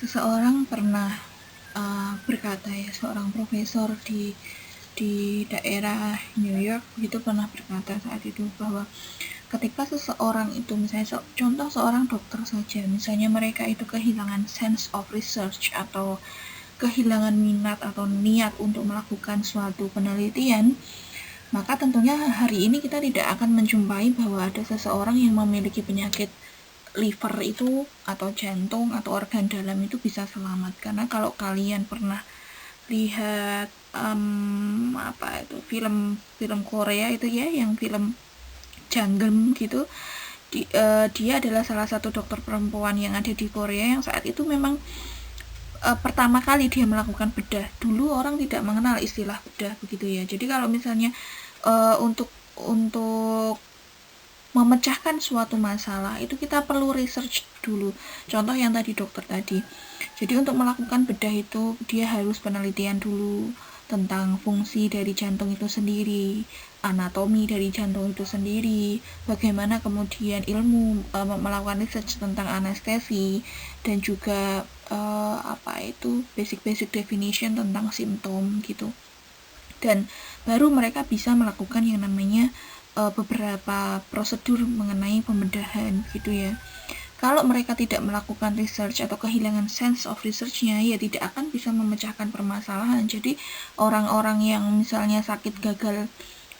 Seseorang pernah berkata ya, seorang profesor di daerah New York itu pernah berkata saat itu bahwa ketika seseorang itu misalnya contoh seorang dokter saja, misalnya mereka itu kehilangan sense of research atau kehilangan minat atau niat untuk melakukan suatu penelitian, maka tentunya hari ini kita tidak akan menjumpai bahwa ada seseorang yang memiliki penyakit liver itu atau jantung atau organ dalam itu bisa selamat. Karena kalau kalian pernah lihat film Korea itu ya, yang film Janggem gitu, dia adalah salah satu dokter perempuan yang ada di Korea yang saat itu memang pertama kali dia melakukan bedah. Dulu orang tidak mengenal istilah bedah begitu ya. Jadi kalau misalnya untuk memecahkan suatu masalah itu kita perlu research dulu. Contoh yang tadi dokter tadi. Jadi untuk melakukan bedah itu dia harus penelitian dulu tentang fungsi dari jantung itu sendiri, anatomi dari jantung itu sendiri, bagaimana kemudian ilmu melakukan research tentang anestesi dan juga basic definition tentang simptom gitu. Dan baru mereka bisa melakukan yang namanya beberapa prosedur mengenai pembedahan gitu ya. Kalau mereka tidak melakukan research atau kehilangan sense of research-nya, ya tidak akan bisa memecahkan permasalahan. Jadi orang-orang yang misalnya sakit gagal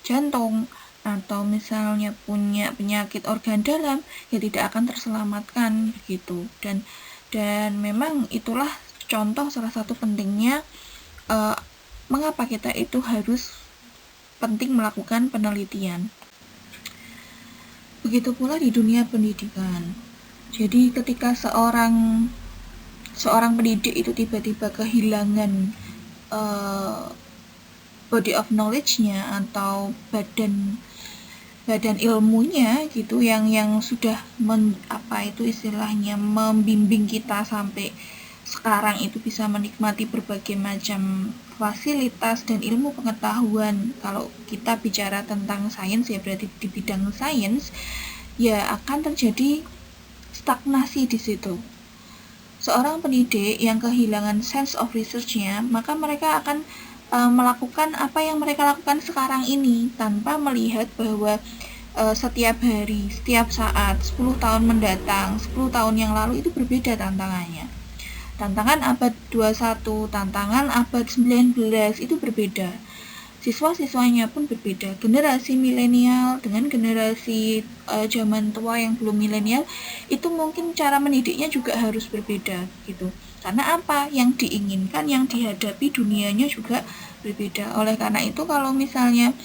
jantung atau misalnya punya penyakit organ dalam, ya tidak akan terselamatkan begitu. Dan memang itulah contoh salah satu pentingnya mengapa kita itu harus penting melakukan penelitian. Begitu pula di dunia pendidikan. Jadi ketika seorang pendidik itu tiba-tiba kehilangan body of knowledge-nya atau badan ilmunya gitu yang sudah membimbing kita sampai sekarang itu bisa menikmati berbagai macam fasilitas dan ilmu pengetahuan. Kalau kita bicara tentang sains ya berarti di bidang sains, ya akan terjadi stagnasi di situ. Seorang pendidik yang kehilangan sense of research-nya, maka mereka akan melakukan apa yang mereka lakukan sekarang ini tanpa melihat bahwa setiap hari, setiap saat, 10 tahun mendatang, 10 tahun yang lalu itu berbeda tantangannya. Tantangan abad 21, tantangan abad 19 itu berbeda. Siswa-siswanya pun berbeda. Generasi milenial dengan generasi zaman tua yang belum milenial itu mungkin cara mendidiknya juga harus berbeda gitu. Karena apa? Yang diinginkan, yang dihadapi dunianya juga berbeda. Oleh karena itu kalau misalnya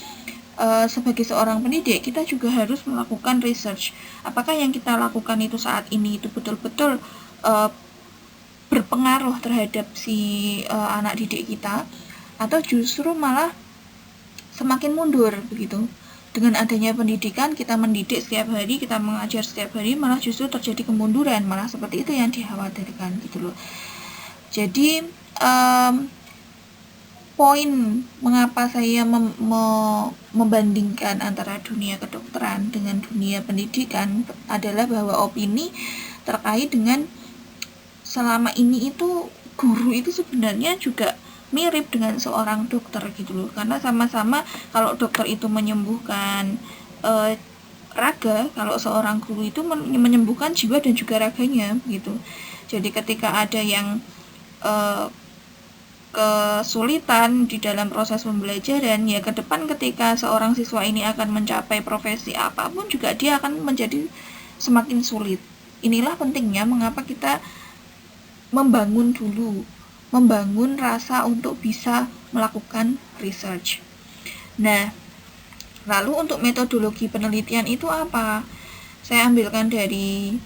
sebagai seorang pendidik kita juga harus melakukan research. Apakah yang kita lakukan itu saat ini itu betul-betul berpengaruh terhadap si anak didik kita, atau justru malah semakin mundur begitu. Dengan adanya pendidikan, kita mendidik setiap hari, kita mengajar setiap hari, malah justru terjadi kemunduran, malah seperti itu yang dikhawatirkan gitu loh. Jadi poin mengapa saya membandingkan antara dunia kedokteran dengan dunia pendidikan adalah bahwa opini terkait dengan selama ini itu guru itu sebenarnya juga mirip dengan seorang dokter gitu loh, karena sama-sama kalau dokter itu menyembuhkan raga, kalau seorang guru itu menyembuhkan jiwa dan juga raganya gitu. Jadi ketika ada yang kesulitan di dalam proses pembelajaran, ya ke depan ketika seorang siswa ini akan mencapai profesi apapun juga dia akan menjadi semakin sulit. Inilah pentingnya mengapa kita membangun rasa untuk bisa melakukan research. Nah, lalu untuk metodologi penelitian itu apa? Saya ambilkan dari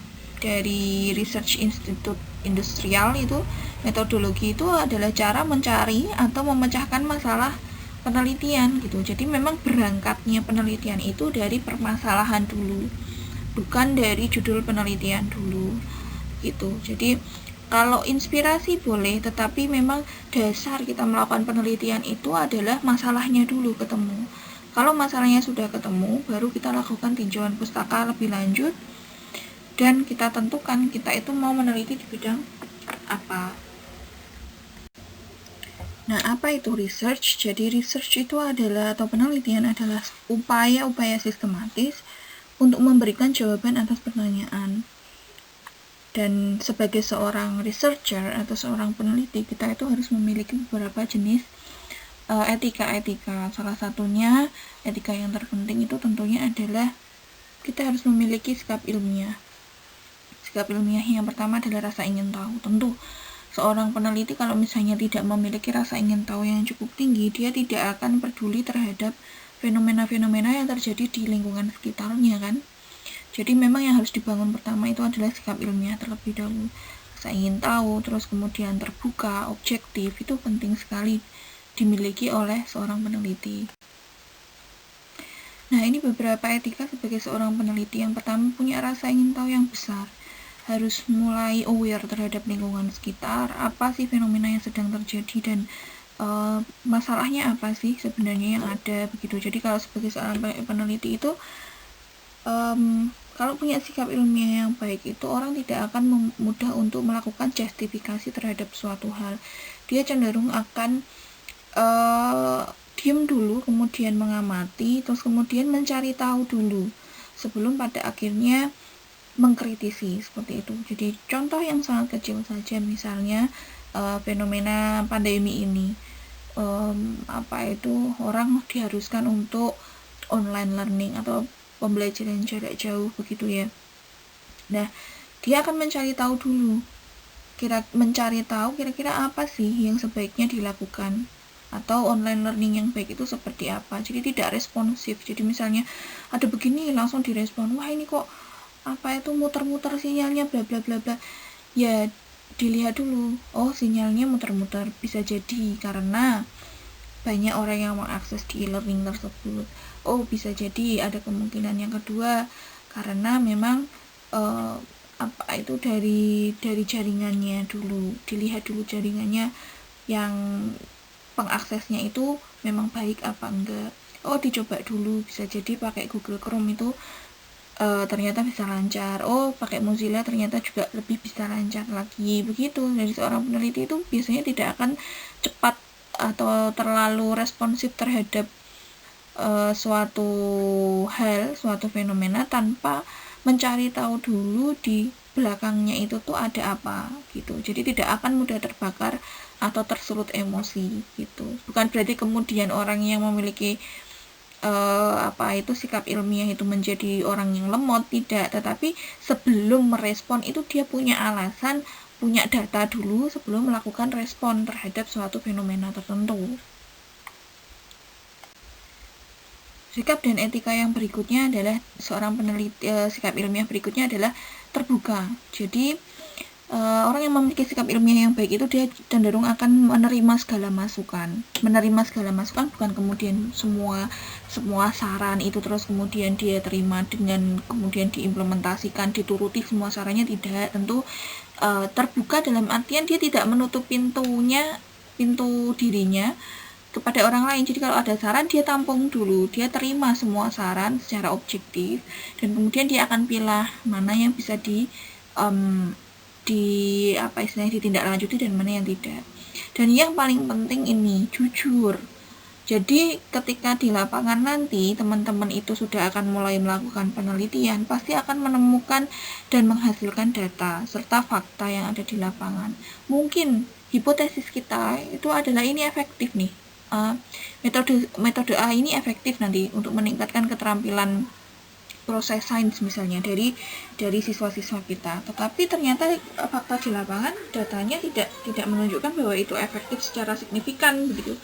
Research Institute Industrial itu. Metodologi itu adalah cara mencari atau memecahkan masalah penelitian gitu. Jadi memang berangkatnya penelitian itu dari permasalahan dulu, bukan dari judul penelitian dulu gitu. Jadi kalau inspirasi boleh, tetapi memang dasar kita melakukan penelitian itu adalah masalahnya dulu ketemu. Kalau masalahnya sudah ketemu, baru kita lakukan tinjauan pustaka lebih lanjut dan kita tentukan kita itu mau meneliti di bidang apa. Nah, apa itu research? Jadi research itu adalah, atau penelitian adalah upaya-upaya sistematis untuk memberikan jawaban atas pertanyaan. Dan sebagai seorang researcher atau seorang peneliti, kita itu harus memiliki beberapa jenis etika-etika. Salah satunya etika yang terpenting itu tentunya adalah kita harus memiliki sikap ilmiah. Sikap ilmiah yang pertama adalah rasa ingin tahu. Tentu seorang peneliti kalau misalnya tidak memiliki rasa ingin tahu yang cukup tinggi, dia tidak akan peduli terhadap fenomena-fenomena yang terjadi di lingkungan sekitarnya kan. Jadi memang yang harus dibangun pertama itu adalah sikap ilmiah terlebih dahulu. Rasa ingin tahu, terus kemudian terbuka, objektif, itu penting sekali dimiliki oleh seorang peneliti. Nah, ini beberapa etika sebagai seorang peneliti. Yang pertama, punya rasa ingin tahu yang besar. Harus mulai aware terhadap lingkungan sekitar, apa sih fenomena yang sedang terjadi dan masalahnya apa sih sebenarnya yang ada begitu. Jadi kalau sebagai seorang peneliti itu kalau punya sikap ilmiah yang baik itu orang tidak akan mudah untuk melakukan justifikasi terhadap suatu hal. Dia cenderung akan diam dulu, kemudian mengamati, terus kemudian mencari tahu dulu sebelum pada akhirnya mengkritisi, seperti itu. Jadi contoh yang sangat kecil saja, misalnya fenomena pandemi ini, orang diharuskan untuk online learning atau pembelajaran jarak jauh begitu ya. Nah, dia akan mencari tahu dulu, kira-kira apa sih yang sebaiknya dilakukan, atau online learning yang baik itu seperti apa. Jadi tidak responsif. Jadi misalnya ada begini langsung direspon, wah ini kok muter-muter sinyalnya bla bla bla bla. Ya dilihat dulu, oh sinyalnya muter-muter, bisa jadi karena banyak orang yang mengakses di e-learning tersebut. Oh bisa jadi ada kemungkinan yang kedua karena memang dari jaringannya dulu, dilihat dulu jaringannya yang pengaksesnya itu memang baik apa enggak. Oh dicoba dulu, bisa jadi pakai Google Chrome itu ternyata bisa lancar. Oh pakai Mozilla ternyata juga lebih bisa lancar lagi begitu. Dari seorang peneliti itu biasanya tidak akan cepat atau terlalu responsif terhadap suatu hal, suatu fenomena tanpa mencari tahu dulu di belakangnya itu tuh ada apa gitu. Jadi tidak akan mudah terbakar atau tersulut emosi gitu. Bukan berarti kemudian orang yang memiliki sikap ilmiah itu menjadi orang yang lemot, tidak, tetapi sebelum merespon itu dia punya alasan, punya data dulu sebelum melakukan respon terhadap suatu fenomena tertentu. Sikap dan etika yang berikutnya adalah seorang peneliti, sikap ilmiah berikutnya adalah terbuka. Jadi orang yang memiliki sikap ilmiah yang baik itu dia cenderung akan menerima segala masukan. Menerima segala masukan bukan kemudian semua saran itu terus kemudian dia terima dengan kemudian diimplementasikan, dituruti semua sarannya, tidak. Tentu terbuka dalam artian dia tidak menutup pintu dirinya kepada orang lain. Jadi kalau ada saran dia tampung dulu, dia terima semua saran secara objektif dan kemudian dia akan pilih mana yang bisa ditindaklanjuti dan mana yang tidak. Dan yang paling penting ini jujur. Jadi ketika di lapangan nanti teman-teman itu sudah akan mulai melakukan penelitian, pasti akan menemukan dan menghasilkan data serta fakta yang ada di lapangan. Mungkin hipotesis kita itu adalah ini efektif nih, metode A ini efektif nanti untuk meningkatkan keterampilan proses sains misalnya dari siswa-siswa kita, tetapi ternyata fakta di lapangan datanya tidak menunjukkan bahwa itu efektif secara signifikan begitu.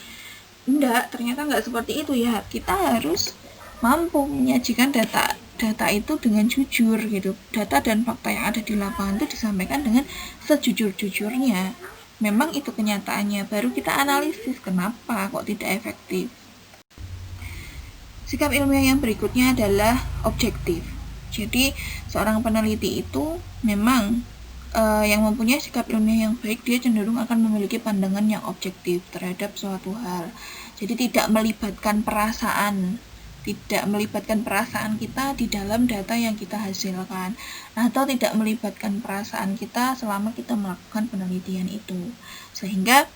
Ternyata enggak seperti itu ya. Kita harus mampu menyajikan data itu dengan jujur gitu. Data dan fakta yang ada di lapangan itu disampaikan dengan sejujur-jujurnya. Memang itu kenyataannya, baru kita analisis kenapa kok tidak efektif. Sikap ilmiah yang berikutnya adalah objektif. Jadi seorang peneliti itu memang yang mempunyai sikap ilmiah yang baik, dia cenderung akan memiliki pandangan yang objektif terhadap suatu hal. Jadi tidak melibatkan perasaan, tidak melibatkan perasaan kita di dalam data yang kita hasilkan, atau tidak melibatkan perasaan kita selama kita melakukan penelitian itu, sehingga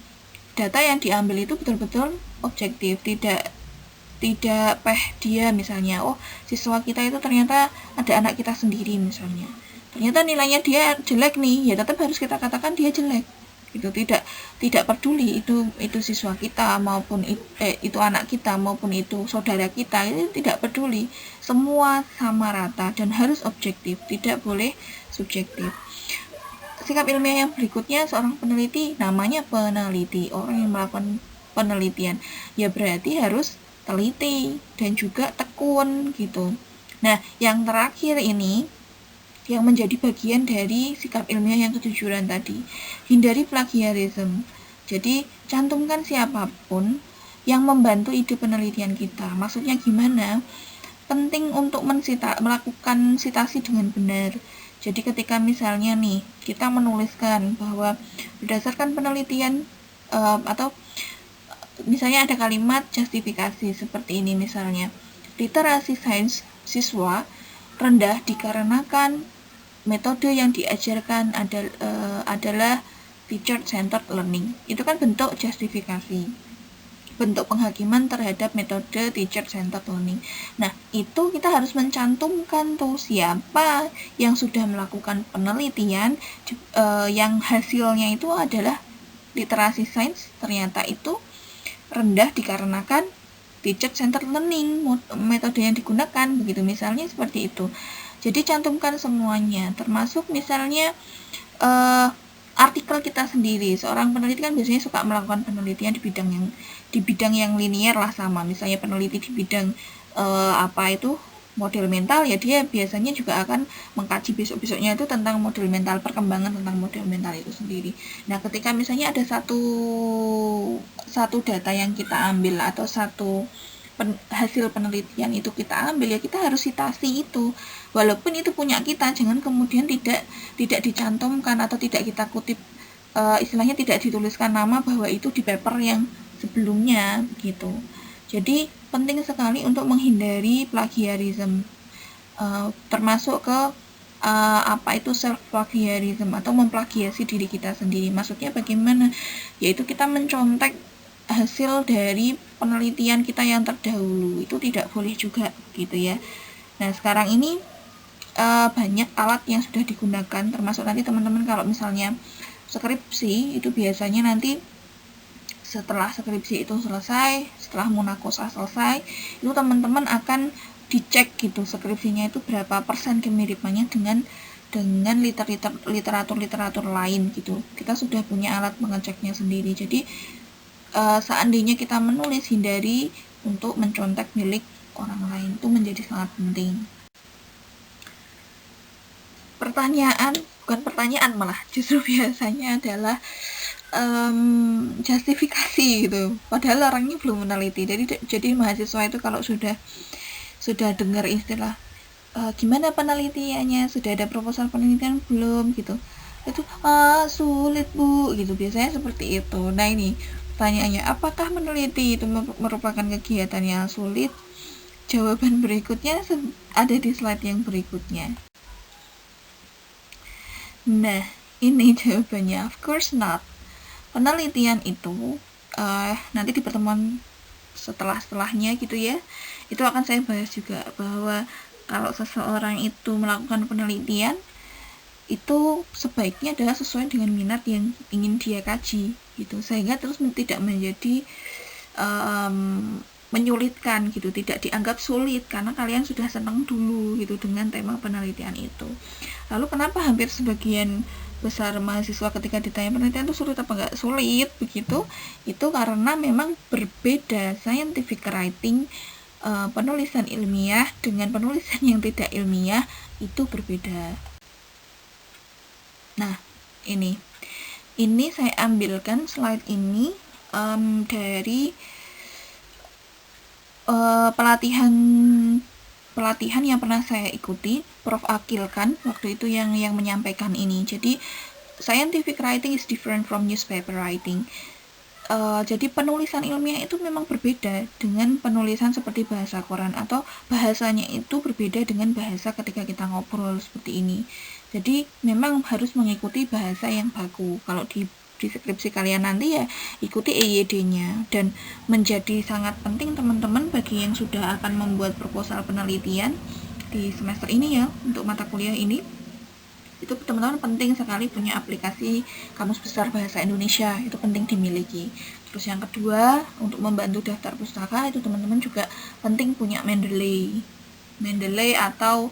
data yang diambil itu betul-betul objektif, tidak dia misalnya, oh siswa kita itu ternyata ada anak kita sendiri misalnya, ternyata nilainya dia jelek nih, ya tetap harus kita katakan dia jelek gitu, tidak peduli itu siswa kita maupun itu anak kita maupun itu saudara kita, itu tidak peduli, semua sama rata dan harus objektif, tidak boleh subjektif. Sikap ilmiah yang berikutnya, seorang peneliti, namanya peneliti, orang yang melakukan penelitian, ya berarti harus teliti dan juga tekun gitu. Nah, yang terakhir ini yang menjadi bagian dari sikap ilmiah yang kejujuran tadi, hindari plagiarisme. Jadi, cantumkan siapapun yang membantu ide penelitian kita. Maksudnya gimana? Penting untuk melakukan sitasi dengan benar. Jadi ketika misalnya nih, kita menuliskan bahwa berdasarkan penelitian atau misalnya ada kalimat justifikasi seperti ini misalnya, literasi sains siswa rendah dikarenakan metode yang diajarkan adalah teacher-centered learning. Itu kan bentuk justifikasi, bentuk penghakiman terhadap metode teacher-centered learning. Nah, itu kita harus mencantumkan tuh siapa yang sudah melakukan penelitian yang hasilnya itu adalah literasi sains, ternyata itu rendah dikarenakan teacher-centered learning, metode yang digunakan, begitu misalnya seperti itu. Jadi cantumkan semuanya, termasuk misalnya artikel kita sendiri. Seorang peneliti kan biasanya suka melakukan penelitian di bidang yang linier lah, sama misalnya peneliti di bidang model mental, ya dia biasanya juga akan mengkaji besok-besoknya itu tentang model mental, perkembangan tentang model mental itu sendiri. Nah, ketika misalnya ada satu data yang kita ambil atau satu hasil penelitian itu kita ambil, ya kita harus citasi itu, walaupun itu punya kita, jangan kemudian tidak dicantumkan atau tidak kita kutip, istilahnya tidak dituliskan nama bahwa itu di paper yang sebelumnya gitu. Jadi penting sekali untuk menghindari plagiarisme, termasuk ke self plagiarism atau memplagiasi diri kita sendiri. Maksudnya bagaimana? Yaitu kita mencontek hasil dari penelitian kita yang terdahulu, itu tidak boleh juga gitu ya. Nah, sekarang ini banyak alat yang sudah digunakan, termasuk nanti teman-teman kalau misalnya skripsi itu biasanya nanti setelah skripsi itu selesai, setelah munakosah selesai, itu teman-teman akan dicek gitu skripsinya itu berapa persen kemiripannya dengan literatur lain gitu. Kita sudah punya alat mengeceknya sendiri. Jadi seandainya kita menulis, hindari untuk mencontek milik orang lain, itu menjadi sangat penting. Bukan pertanyaan malah, justru biasanya adalah justifikasi gitu. Padahal orangnya belum meneliti. Jadi mahasiswa itu kalau sudah dengar istilah gimana penelitiannya, sudah ada proposal penelitian belum gitu, itu sulit bu gitu, biasanya seperti itu. Nah, ini pertanyaannya, apakah meneliti itu merupakan kegiatan yang sulit? Jawaban berikutnya ada di slide yang berikutnya. Nah, ini jawabannya, of course not. Penelitian itu nanti di pertemuan setelahnya gitu ya, itu akan saya bahas juga bahwa kalau seseorang itu melakukan penelitian itu sebaiknya adalah sesuai dengan minat yang ingin dia kaji gitu, sehingga terus tidak menjadi menyulitkan gitu, tidak dianggap sulit karena kalian sudah senang dulu gitu dengan tema penelitian itu. Lalu kenapa hampir sebagian besar mahasiswa ketika ditanya penelitian itu sulit apa enggak sulit begitu, itu karena memang berbeda scientific writing, penulisan ilmiah dengan penulisan yang tidak ilmiah itu berbeda. Nah, ini saya ambilkan slide ini dari pelatihan yang pernah saya ikuti, Prof. Akil kan waktu itu yang menyampaikan ini. Jadi scientific writing is different from newspaper writing. Jadi penulisan ilmiah itu memang berbeda dengan penulisan seperti bahasa Quran, atau bahasanya itu berbeda dengan bahasa ketika kita ngobrol seperti ini. Jadi memang harus mengikuti bahasa yang baku. Kalau di deskripsi kalian nanti ya ikuti EYD-nya. Dan menjadi sangat penting teman-teman bagi yang sudah akan membuat proposal penelitian di semester ini ya, untuk mata kuliah ini, itu teman-teman penting sekali punya aplikasi Kamus Besar Bahasa Indonesia, itu penting dimiliki. Terus yang kedua, untuk membantu daftar pustaka itu teman-teman juga penting punya Mendeley atau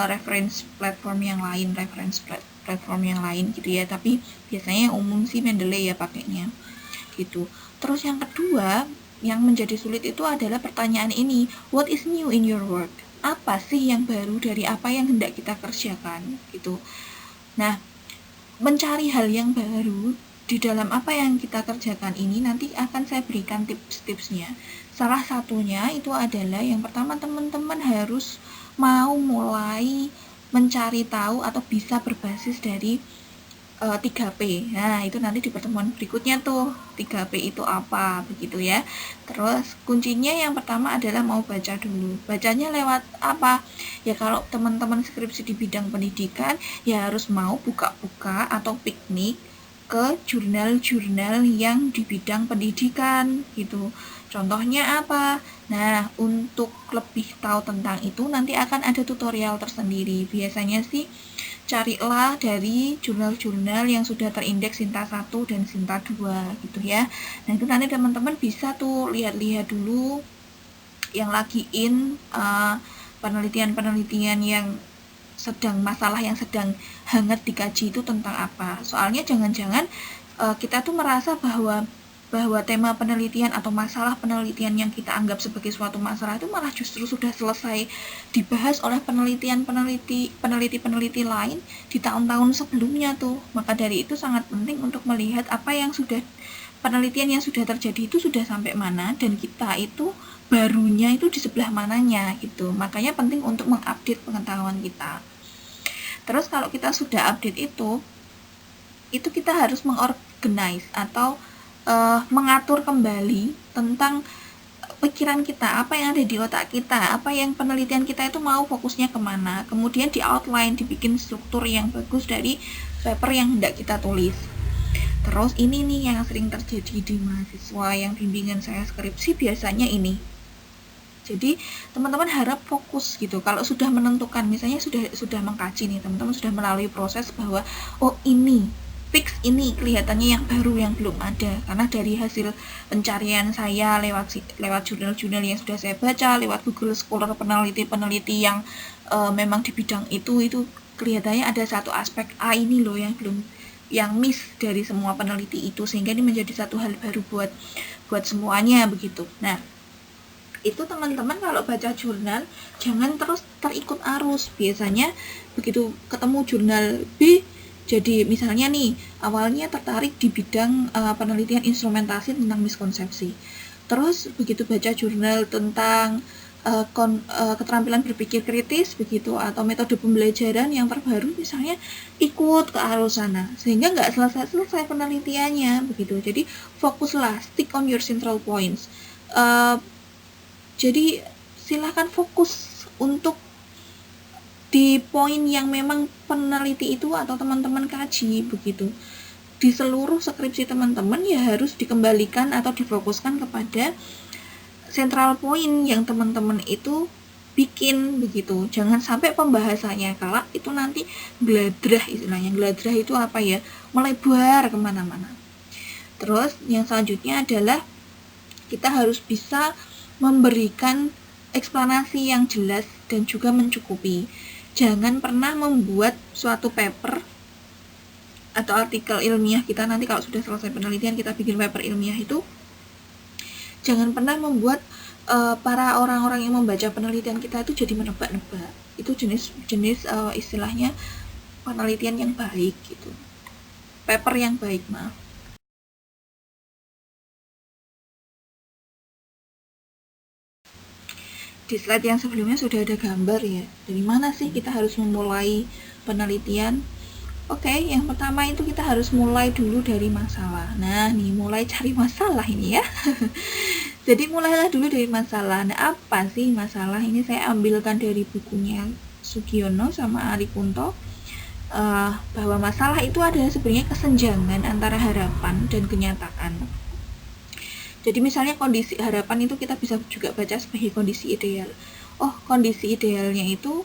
reference platform yang lain, platform yang lain gitu ya. Tapi biasanya yang umum sih Mendeley ya pakainya gitu. Terus yang kedua, yang menjadi sulit itu adalah pertanyaan ini, what is new in your work? Apa sih yang baru dari apa yang hendak kita kerjakan gitu. Nah, mencari hal yang baru di dalam apa yang kita kerjakan ini nanti akan saya berikan tips-tipsnya. Salah satunya itu adalah yang pertama, teman-teman harus mau mulai mencari tahu atau bisa berbasis dari 3P. Nah, itu nanti di pertemuan berikutnya tuh 3P itu apa begitu ya. Terus kuncinya yang pertama adalah mau baca dulu. Bacanya lewat apa? Ya kalau teman-teman skripsi di bidang pendidikan ya harus mau buka-buka atau piknik ke jurnal-jurnal yang di bidang pendidikan gitu. Contohnya apa? Nah, untuk lebih tahu tentang itu nanti akan ada tutorial tersendiri. Biasanya sih carilah dari jurnal-jurnal yang sudah terindeks Sinta 1 dan Sinta 2 gitu ya. Nah, itu nanti teman-teman bisa tuh lihat-lihat dulu yang lagi penelitian-penelitian yang masalah yang sedang hangat dikaji itu tentang apa. Soalnya jangan-jangan kita tuh merasa bahwa tema penelitian atau masalah penelitian yang kita anggap sebagai suatu masalah itu malah justru sudah selesai dibahas oleh peneliti lain di tahun-tahun sebelumnya tuh. Maka dari itu sangat penting untuk melihat apa yang sudah penelitian yang sudah terjadi itu sudah sampai mana, dan kita itu barunya itu di sebelah mananya gitu. Makanya penting untuk mengupdate pengetahuan kita. Terus kalau kita sudah update itu kita harus mengorganize atau mengatur kembali tentang pikiran kita, apa yang ada di otak kita, apa yang penelitian kita itu mau fokusnya kemana, kemudian di outline, dibikin struktur yang bagus dari paper yang hendak kita tulis. Terus ini nih yang sering terjadi di mahasiswa yang bimbingan saya skripsi biasanya ini. Jadi teman-teman harap fokus gitu. Kalau sudah menentukan, misalnya sudah mengkaji nih, teman-teman sudah melalui proses bahwa oh ini fix ini kelihatannya yang baru yang belum ada, karena dari hasil pencarian saya lewat jurnal-jurnal yang sudah saya baca, lewat Google Scholar peneliti yang memang di bidang itu kelihatannya ada satu aspek ini loh yang miss dari semua peneliti itu, sehingga ini menjadi satu hal baru buat semuanya begitu. Nah, itu teman-teman kalau baca jurnal jangan terus terikut arus. Biasanya begitu ketemu jurnal B, jadi misalnya nih, awalnya tertarik di bidang penelitian instrumentasi tentang miskonsepsi. Terus begitu baca jurnal tentang keterampilan berpikir kritis begitu, atau metode pembelajaran yang terbaru misalnya, ikut ke arus sana sehingga nggak selesai penelitiannya begitu. Jadi fokuslah, stick on your central points. Jadi silahkan fokus untuk di poin yang memang peneliti itu atau teman-teman kaji begitu. Di seluruh skripsi teman-teman ya harus dikembalikan atau difokuskan kepada central point yang teman-teman itu bikin begitu. Jangan sampai pembahasannya kalau itu nanti gladrah, istilahnya gladrah itu apa ya, melebar kemana-mana. Terus yang selanjutnya adalah kita harus bisa memberikan eksplanasi yang jelas dan juga mencukupi. Jangan pernah membuat suatu paper atau artikel ilmiah kita nanti kalau sudah selesai penelitian kita bikin paper ilmiah itu, jangan pernah membuat para orang-orang yang membaca penelitian kita itu jadi menebak-nebak. Itu jenis istilahnya penelitian yang baik gitu, paper yang baik, maaf. Di slide yang sebelumnya sudah ada gambar ya, dari mana sih kita harus memulai penelitian. Oke, yang pertama itu kita harus mulai dulu dari masalah. Nah, nih mulai cari masalah ini ya. Jadi mulailah dulu dari masalah. Nah, apa sih masalah? Ini saya ambilkan dari bukunya Sugiono sama Ari Kunto. Bahwa masalah itu adalah sebenarnya kesenjangan antara harapan dan kenyataan. Jadi misalnya kondisi harapan itu kita bisa juga baca sebagai kondisi ideal. Oh, kondisi idealnya itu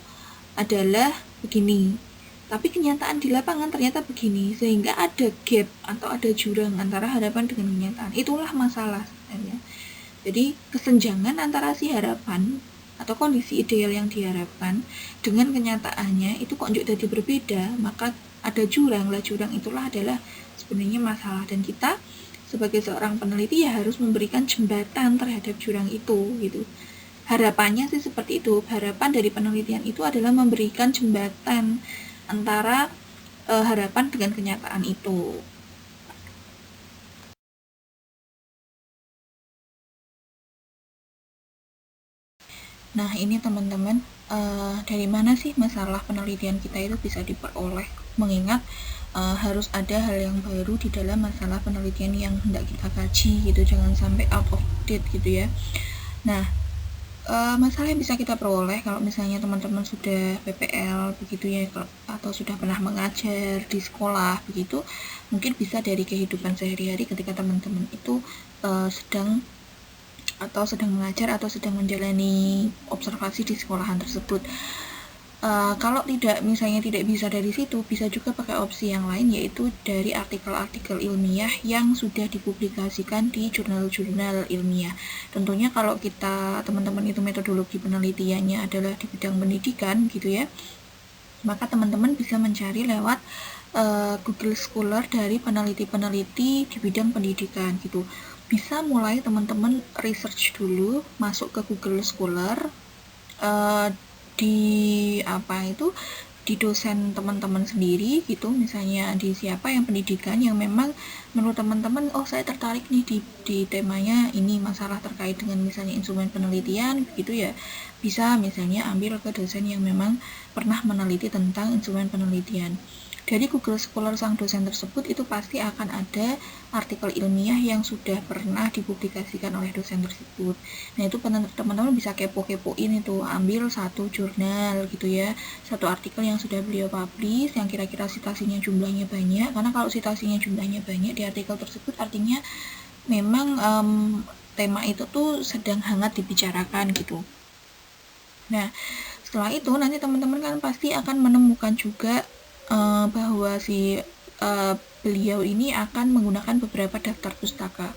adalah begini, tapi kenyataan di lapangan ternyata begini, sehingga ada gap atau ada jurang antara harapan dengan kenyataan. Itulah masalah sebenarnya. Jadi kesenjangan antara si harapan atau kondisi ideal yang diharapkan dengan kenyataannya itu kok jadi berbeda, maka ada jurang. Lah jurang itulah adalah sebenarnya masalah, dan kita sebagai seorang peneliti ya harus memberikan jembatan terhadap jurang itu gitu. Harapannya sih seperti itu. Harapan dari penelitian itu adalah memberikan jembatan antara harapan dengan kenyataan itu. Nah, ini teman-teman, dari mana sih masalah penelitian kita itu bisa diperoleh? Mengingat harus ada hal yang baru di dalam masalah penelitian yang hendak kita kaji gitu, jangan sampai out of date gitu ya. Nah, masalah yang bisa kita peroleh kalau misalnya teman-teman sudah PPL begitu ya, atau sudah pernah mengajar di sekolah begitu, mungkin bisa dari kehidupan sehari-hari ketika teman-teman itu sedang mengajar atau sedang menjalani observasi di sekolahan tersebut. Kalau misalnya tidak bisa dari situ, bisa juga pakai opsi yang lain, yaitu dari artikel-artikel ilmiah yang sudah dipublikasikan di jurnal-jurnal ilmiah. Tentunya kalau teman-teman itu metodologi penelitiannya adalah di bidang pendidikan gitu ya, maka teman-teman bisa mencari lewat Google Scholar dari peneliti-peneliti di bidang pendidikan gitu. Bisa mulai teman-teman research dulu, masuk ke Google Scholar, di dosen teman-teman sendiri gitu, misalnya di siapa yang pendidikan yang memang menurut teman-teman, oh saya tertarik nih di temanya ini, masalah terkait dengan misalnya instrumen penelitian gitu ya, bisa misalnya ambil ke dosen yang memang pernah meneliti tentang instrumen penelitian. Dari Google Scholar sang dosen tersebut itu pasti akan ada artikel ilmiah yang sudah pernah dipublikasikan oleh dosen tersebut. Nah, itu teman-teman bisa kepo-kepoin itu, ambil satu jurnal gitu ya, satu artikel yang sudah beliau publish, yang kira-kira citasinya jumlahnya banyak, karena kalau citasinya jumlahnya banyak di artikel tersebut artinya memang tema itu tuh sedang hangat dibicarakan gitu. Nah, setelah itu nanti teman-teman kan pasti akan menemukan juga bahwa beliau ini akan menggunakan beberapa daftar pustaka.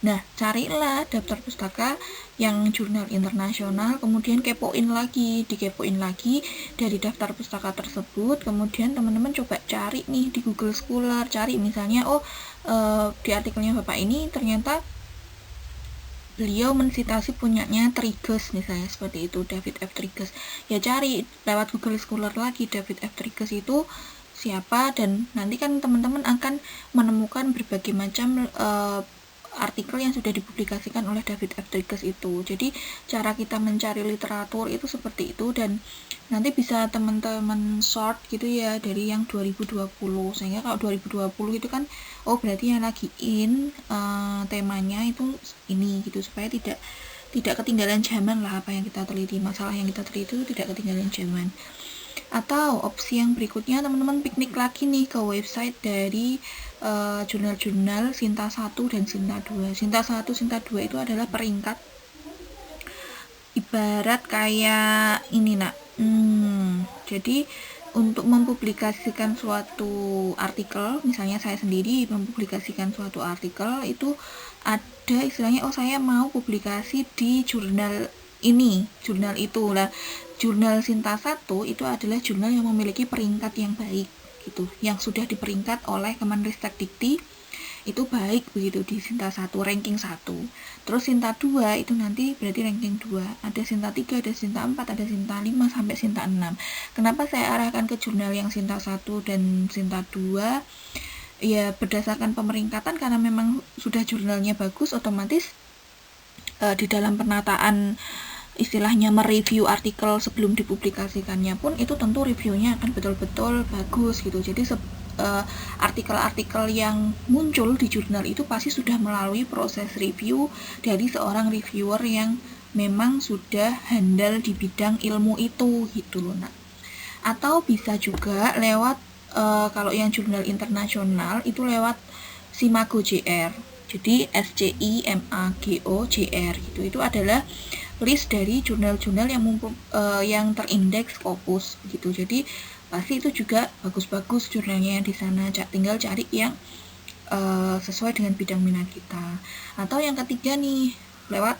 Nah, carilah daftar pustaka yang jurnal internasional, kemudian dikepoin lagi dari daftar pustaka tersebut, kemudian teman-teman coba cari nih di Google Scholar, cari misalnya, di artikelnya Bapak ini ternyata beliau mensitasi punyanya Triges misalnya, seperti itu, David F. Triges. Ya cari lewat Google Scholar lagi David F. Triges itu siapa, dan nanti kan teman-teman akan menemukan berbagai macam artikel yang sudah dipublikasikan oleh David F. Triges itu. Jadi cara kita mencari literatur itu seperti itu, dan nanti bisa teman-teman sort gitu ya dari yang 2020, sehingga kalau 2020 itu kan berarti yang lagi temanya itu ini gitu, supaya tidak ketinggalan zaman lah apa yang kita teliti, masalah yang kita teliti itu tidak ketinggalan zaman. Atau opsi yang berikutnya, teman-teman piknik lagi nih ke website dari jurnal-jurnal Sinta 1 dan Sinta 2. Sinta 1, Sinta 2 itu adalah peringkat, ibarat kayak ini nak. Jadi untuk mempublikasikan suatu artikel, misalnya saya sendiri mempublikasikan suatu artikel, itu ada istilahnya, saya mau publikasi di jurnal ini, jurnal itu lah. Jurnal Sinta 1 itu adalah jurnal yang memiliki peringkat yang baik gitu, yang sudah diperingkat oleh Kemenristek-Dikti, itu baik begitu di Sinta 1, ranking 1. Terus Sinta 2 itu nanti berarti ranking 2. Ada Sinta 3, ada Sinta 4, ada Sinta 5 sampai Sinta 6. Kenapa saya arahkan ke jurnal yang Sinta 1 dan Sinta 2? Ya berdasarkan pemeringkatan, karena memang sudah jurnalnya bagus, otomatis di dalam penataan istilahnya mereview artikel sebelum dipublikasikannya pun itu tentu reviewnya akan betul-betul bagus gitu. Jadi artikel-artikel yang muncul di jurnal itu pasti sudah melalui proses review dari seorang reviewer yang memang sudah handal di bidang ilmu itu gitu loh. Nah, atau bisa juga lewat kalau yang jurnal internasional itu lewat Simago JR. Jadi SCIMAGO JR gitu. Itu adalah list dari jurnal-jurnal yang terindeks Scopus gitu. Jadi pasti itu juga bagus-bagus jurnalnya yang di sana. Tinggal cari yang sesuai dengan bidang minat kita. Atau yang ketiga nih, lewat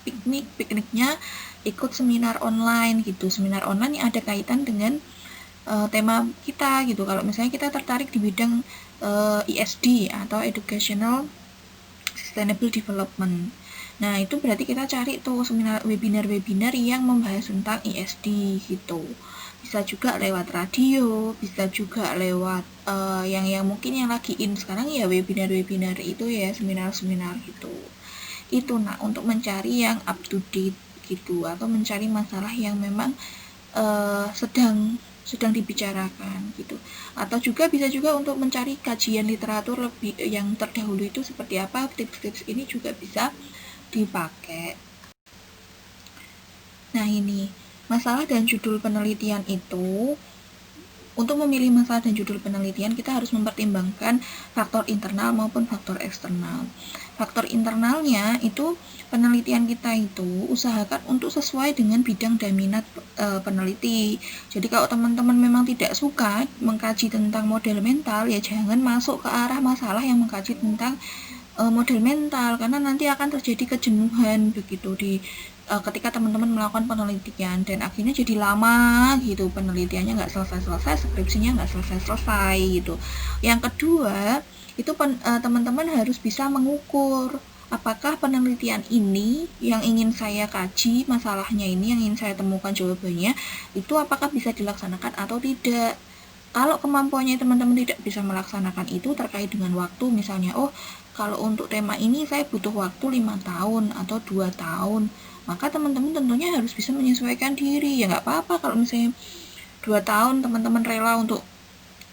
pikniknya ikut seminar online gitu. Seminar online yang ada kaitan dengan tema kita gitu. Kalau misalnya kita tertarik di bidang ESD atau Educational Sustainable Development. Nah, itu berarti kita cari tuh webinar-webinar yang membahas tentang ESD gitu. Bisa juga lewat radio, bisa juga lewat yang mungkin yang lagi in sekarang ya webinar-webinar itu ya, seminar-seminar gitu. Itu untuk mencari yang up to date gitu, atau mencari masalah yang memang sedang dibicarakan gitu. Atau juga bisa juga untuk mencari kajian literatur lebih yang terdahulu itu seperti apa. Tips-tips ini juga bisa dipakai. Nah, ini masalah dan judul penelitian itu, untuk memilih masalah dan judul penelitian kita harus mempertimbangkan faktor internal maupun faktor eksternal. Faktor internalnya itu penelitian kita itu usahakan untuk sesuai dengan bidang dan minat peneliti. Jadi kalau teman-teman memang tidak suka mengkaji tentang model mental, ya jangan masuk ke arah masalah yang mengkaji tentang model mental, karena nanti akan terjadi kejenuhan begitu ketika teman-teman melakukan penelitian, dan akhirnya jadi lama gitu, penelitiannya nggak selesai-selesai, skripsinya nggak selesai-selesai gitu. Yang kedua itu teman-teman harus bisa mengukur apakah penelitian ini yang ingin saya kaji, masalahnya ini yang ingin saya temukan jawabannya itu apakah bisa dilaksanakan atau tidak. Kalau kemampuannya teman-teman tidak bisa melaksanakan itu terkait dengan waktu, misalnya kalau untuk tema ini saya butuh waktu 5 tahun atau 2 tahun, maka teman-teman tentunya harus bisa menyesuaikan diri. Ya nggak apa-apa kalau misalnya 2 tahun teman-teman rela untuk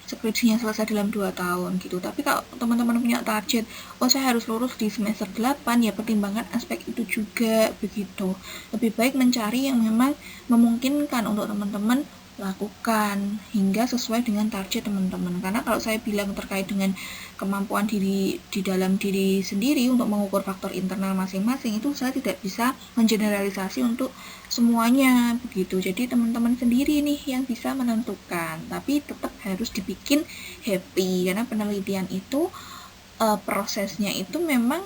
skripsinya selesai dalam 2 tahun gitu. Tapi kalau teman-teman punya target, saya harus lulus di semester 8, ya pertimbangkan aspek itu juga begitu. Lebih baik mencari yang memang memungkinkan untuk teman-teman lakukan hingga sesuai dengan target teman-teman. Karena kalau saya bilang terkait dengan kemampuan diri di dalam diri sendiri untuk mengukur faktor internal masing-masing, itu saya tidak bisa mengeneralisasi untuk semuanya begitu. Jadi teman-teman sendiri nih yang bisa menentukan, tapi tetap harus dibikin happy, karena penelitian itu prosesnya itu memang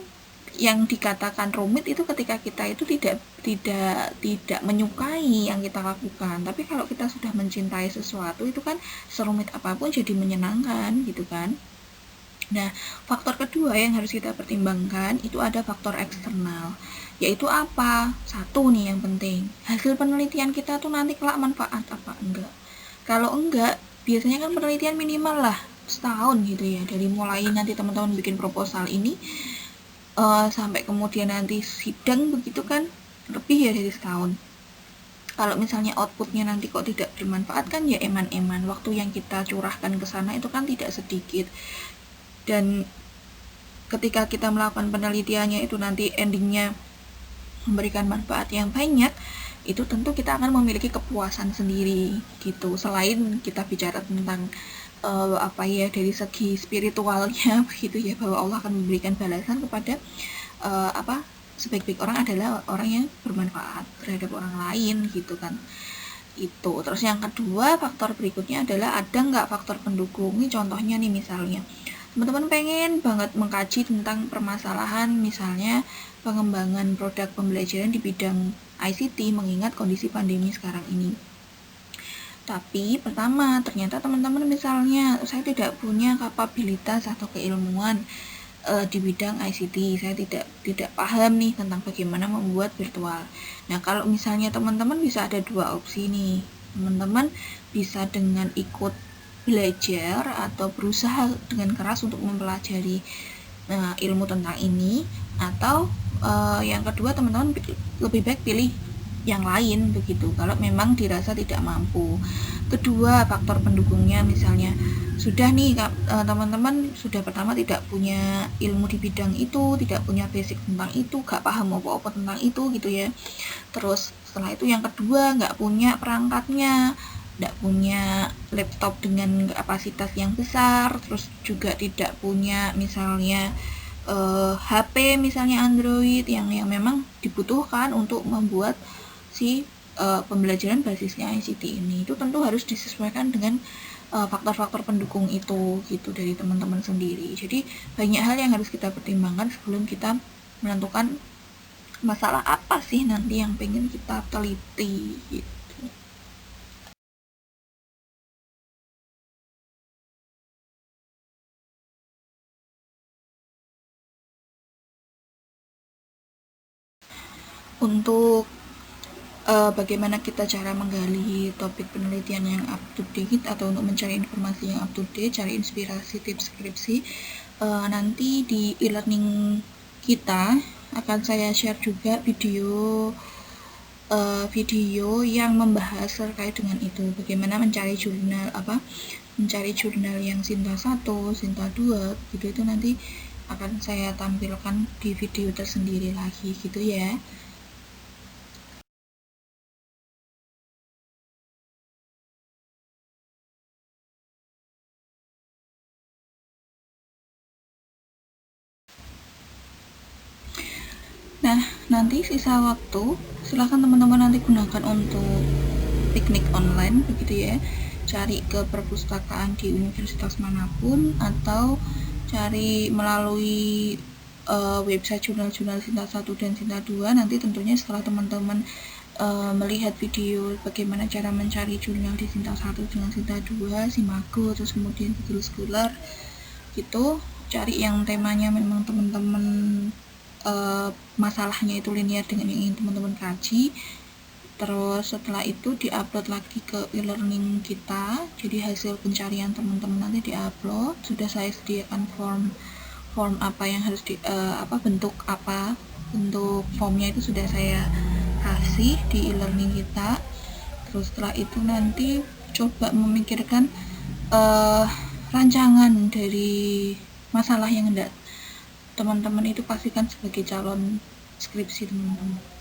yang dikatakan rumit itu ketika kita itu tidak menyukai yang kita lakukan. Tapi kalau kita sudah mencintai sesuatu itu kan serumit apapun jadi menyenangkan gitu kan. Nah, faktor kedua yang harus kita pertimbangkan itu ada faktor eksternal, yaitu apa? Satu nih yang penting, hasil penelitian kita tuh nanti kelak manfaat apa enggak. Kalau enggak, biasanya kan penelitian minimal lah setahun gitu ya, dari mulai nanti teman-teman bikin proposal ini sampai kemudian nanti sidang begitu kan lebih ya dari setahun. Kalau misalnya outputnya nanti kok tidak bermanfaat kan ya eman-eman, waktu yang kita curahkan ke sana itu kan tidak sedikit. Dan ketika kita melakukan penelitiannya itu nanti endingnya memberikan manfaat yang banyak, itu tentu kita akan memiliki kepuasan sendiri gitu. Selain kita bicara tentang dari segi spiritualnya begitu ya, bahwa Allah akan memberikan balasan kepada sebaik-baik orang adalah orang yang bermanfaat terhadap orang lain gitu kan. Itu. Terus yang kedua, faktor berikutnya adalah ada nggak faktor pendukung. Ini contohnya nih, misalnya teman-teman pengen banget mengkaji tentang permasalahan misalnya pengembangan produk pembelajaran di bidang ICT mengingat kondisi pandemi sekarang ini. Tapi pertama, ternyata teman-teman misalnya saya tidak punya kapabilitas atau keilmuan di bidang ICT, saya tidak paham nih tentang bagaimana membuat virtual. Nah, kalau misalnya teman-teman bisa ada dua opsi nih, teman-teman bisa dengan ikut belajar atau berusaha dengan keras untuk mempelajari ilmu tentang ini, atau yang kedua teman-teman lebih baik pilih yang lain begitu kalau memang dirasa tidak mampu. Kedua, faktor pendukungnya misalnya sudah nih teman-teman sudah pertama tidak punya ilmu di bidang itu, tidak punya basic tentang itu, gak paham apa-apa tentang itu gitu ya. Terus setelah itu yang kedua nggak punya perangkatnya, nggak punya laptop dengan kapasitas yang besar, terus juga tidak punya misalnya HP misalnya Android yang memang dibutuhkan untuk membuat si pembelajaran basisnya ICT ini. Itu tentu harus disesuaikan dengan faktor-faktor pendukung itu gitu dari teman-teman sendiri. Jadi banyak hal yang harus kita pertimbangkan sebelum kita menentukan masalah apa sih nanti yang pengen kita teliti gitu. Untuk bagaimana kita cara menggali topik penelitian yang up to date atau untuk mencari informasi yang up to date, cari inspirasi tips skripsi, nanti di e-learning kita akan saya share juga video yang membahas terkait dengan itu, bagaimana mencari jurnal yang Sinta 1, Sinta 2 gitu. Itu nanti akan saya tampilkan di video tersendiri lagi gitu ya. Nah, nanti sisa waktu silahkan teman-teman nanti gunakan untuk piknik online begitu ya, cari ke perpustakaan di universitas manapun atau cari melalui website jurnal-jurnal Sinta 1 dan Sinta 2. Nanti tentunya setelah teman-teman melihat video bagaimana cara mencari jurnal di Sinta 1 dengan Sinta 2, Simago, terus kemudian Google Scholar gitu, cari yang temanya memang teman-teman masalahnya itu linear dengan yang ingin teman-teman kaji. Terus setelah itu diupload lagi ke e-learning kita, jadi hasil pencarian teman-teman nanti diupload. Sudah saya sediakan form apa yang harus bentuk formnya itu sudah saya kasih di e-learning kita. Terus setelah itu nanti coba memikirkan rancangan dari masalah yang hendak teman-teman itu pastikan sebagai calon skripsi teman-teman.